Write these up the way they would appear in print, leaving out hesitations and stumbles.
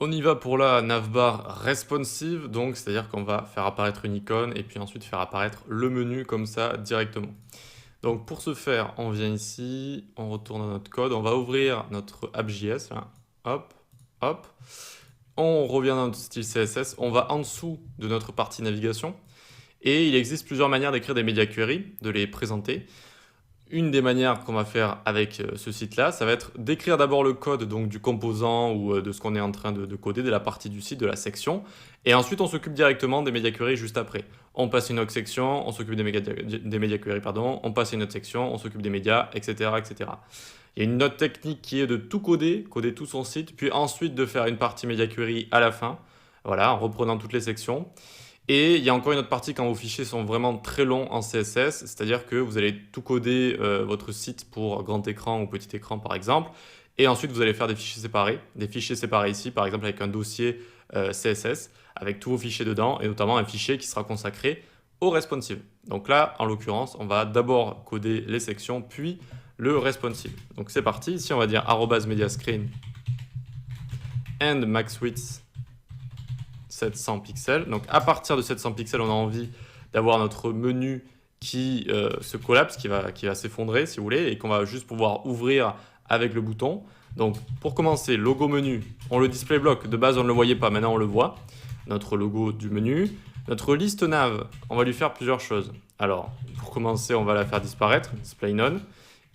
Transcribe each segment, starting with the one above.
On y va pour la navbar responsive, donc c'est-à-dire qu'on va faire apparaître une icône et puis ensuite faire apparaître le menu comme ça directement. Donc pour ce faire, on vient ici, on retourne à notre code, on va ouvrir notre app.js, là. Hop, hop. On revient dans notre style CSS, on va en dessous de notre partie navigation et il existe plusieurs manières d'écrire des media queries, de les présenter. Une des manières qu'on va faire avec ce site-là, ça va être d'écrire d'abord le code donc, du composant ou de ce qu'on est en train de coder, de la partie du site, de la section. Et ensuite, on s'occupe directement des media queries juste après. On passe une autre section, on s'occupe des media queries, pardon, on passe une autre section, on s'occupe des médias, etc., etc. Il y a une autre technique qui est de tout coder, coder tout son site, puis ensuite de faire une partie media query à la fin, voilà, en reprenant toutes les sections. Et il y a encore une autre partie quand vos fichiers sont vraiment très longs en CSS, c'est-à-dire que vous allez tout coder votre site pour grand écran ou petit écran par exemple, et ensuite vous allez faire des fichiers séparés ici, par exemple avec un dossier CSS, avec tous vos fichiers dedans, et notamment un fichier qui sera consacré au responsive. Donc là, en l'occurrence, on va d'abord coder les sections, puis le responsive. Donc c'est parti, ici on va dire @mediascreen and max width 700 pixels. Donc à partir de 700 pixels, on a envie d'avoir notre menu qui se collapse, qui va s'effondrer si vous voulez, et qu'on va juste pouvoir ouvrir avec le bouton. Donc pour commencer, logo menu, on le display block, de base on ne le voyait pas, maintenant on le voit. Notre logo du menu. Notre liste nav, on va lui faire plusieurs choses. Alors pour commencer, on va la faire disparaître, display none,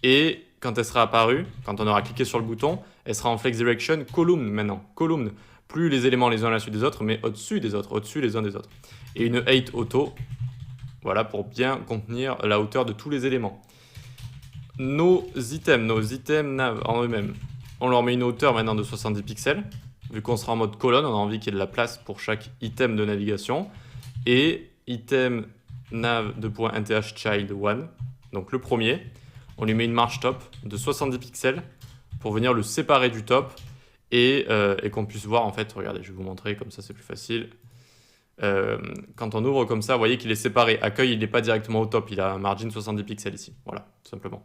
et quand elle sera apparue, quand on aura cliqué sur le bouton, elle sera en flex direction column maintenant, column. Plus les éléments les uns à la suite des autres, mais au-dessus des autres, au-dessus les uns des autres. Et une height auto, voilà, pour bien contenir la hauteur de tous les éléments. Nos items nav en eux-mêmes, on leur met une hauteur maintenant de 70 pixels. Vu qu'on sera en mode colonne, on a envie qu'il y ait de la place pour chaque item de navigation. Et item nav de .nth child 1, donc le premier, on lui met une marge top de 70 pixels pour venir le séparer du top et qu'on puisse voir en fait, regardez, je vais vous montrer, comme ça c'est plus facile. Quand on ouvre comme ça, vous voyez qu'il est séparé. Accueil, il n'est pas directement au top, il a un margin 70 pixels ici, voilà, tout simplement.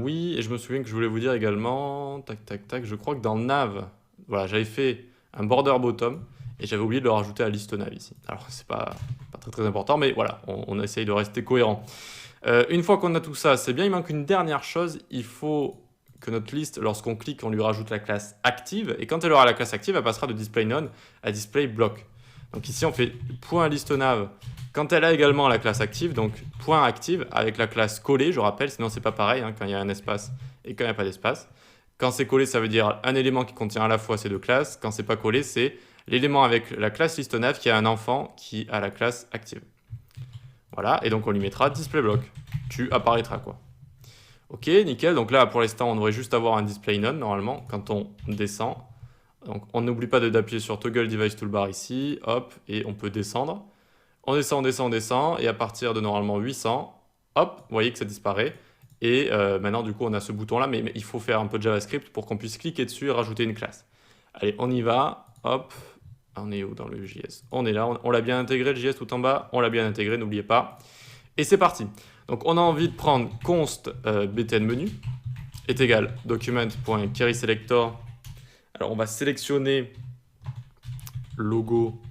Oui, et je me souviens que je voulais vous dire également, tac tac tac, je crois que dans nav, voilà, j'avais fait un border bottom et j'avais oublié de le rajouter à liste nav ici. Alors c'est pas très très important, mais voilà, on essaye de rester cohérent. Une fois qu'on a tout ça, c'est bien, il manque une dernière chose, il faut que notre liste, lorsqu'on clique, on lui rajoute la classe active, et quand elle aura la classe active, elle passera de display none à display block. Donc ici, on fait .listeNav quand elle a également la classe active, donc .active avec la classe collée, je rappelle, sinon c'est pas pareil hein, quand il y a un espace et quand il n'y a pas d'espace. Quand c'est collé, ça veut dire un élément qui contient à la fois ces deux classes. Quand c'est pas collé, c'est l'élément avec la classe listeNav qui a un enfant qui a la classe active. Voilà, et donc on lui mettra display block. Tu apparaîtras quoi. Ok, nickel. Donc là, pour l'instant, on devrait juste avoir un display none normalement quand on descend. Donc on n'oublie pas d'appuyer sur toggle device toolbar ici, hop, et on peut descendre. On descend, on descend, on descend, et à partir de normalement 800, hop, vous voyez que ça disparaît. Et maintenant, du coup, on a ce bouton-là, mais il faut faire un peu de JavaScript pour qu'on puisse cliquer dessus et rajouter une classe. Allez, on y va, hop. On est où dans le JS? On est là, on l'a bien intégré le JS tout en bas, on l'a bien intégré, n'oubliez pas. Et c'est parti. Donc on a envie de prendre const btn menu est égal document.querySelector. Alors on va sélectionner logo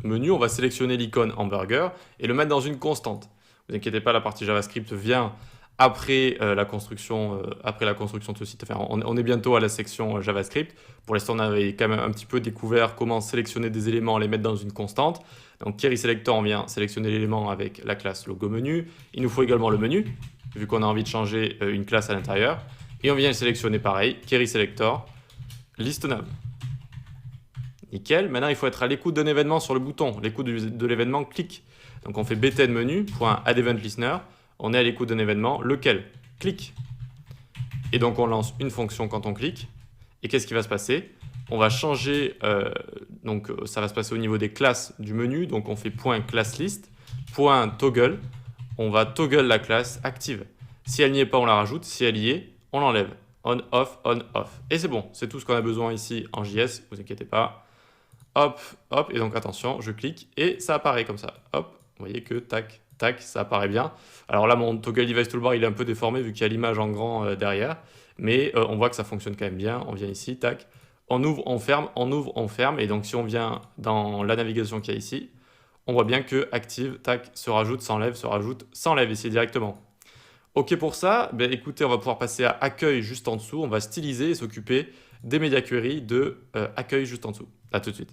menu, on va sélectionner l'icône hamburger et le mettre dans une constante. Ne vous inquiétez pas, la partie JavaScript vient après la construction de ce site. Enfin, on est bientôt à la section JavaScript. Pour l'instant, on avait quand même un petit peu découvert comment sélectionner des éléments, les mettre dans une constante. Donc, querySelector, on vient sélectionner l'élément avec la classe logo menu. Il nous faut également le menu, vu qu'on a envie de changer une classe à l'intérieur. Et on vient le sélectionner pareil, querySelector, listeNav. Nickel. Maintenant, il faut être à l'écoute d'un événement sur le bouton, l'écoute de l'événement clic. Donc, on fait btn menu.addEventListener. On est à l'écoute d'un événement, lequel? Clic. Et donc, on lance une fonction quand on clique. Et qu'est-ce qui va se passer? On va changer, donc ça va se passer au niveau des classes du menu. Donc, on fait .ClassList, .toggle. On va toggle la classe active. Si elle n'y est pas, on la rajoute. Si elle y est, on l'enlève. On, off, on, off. Et c'est bon. C'est tout ce qu'on a besoin ici en JS. Ne vous inquiétez pas. Hop, hop. Et donc, attention, je clique et ça apparaît comme ça. Hop. Vous voyez que tac, tac, ça apparaît bien. Alors là, mon toggle device toolbar, il est un peu déformé vu qu'il y a l'image en grand derrière. Mais on voit que ça fonctionne quand même bien. On vient ici, tac. On ouvre, on ferme, on ouvre, on ferme. Et donc, si on vient dans la navigation qu'il y a ici, on voit bien que active, tac, se rajoute, s'enlève ici directement. OK pour ça, ben écoutez, on va pouvoir passer à accueil juste en dessous. On va styliser et s'occuper des média queries de accueil juste en dessous. À tout de suite.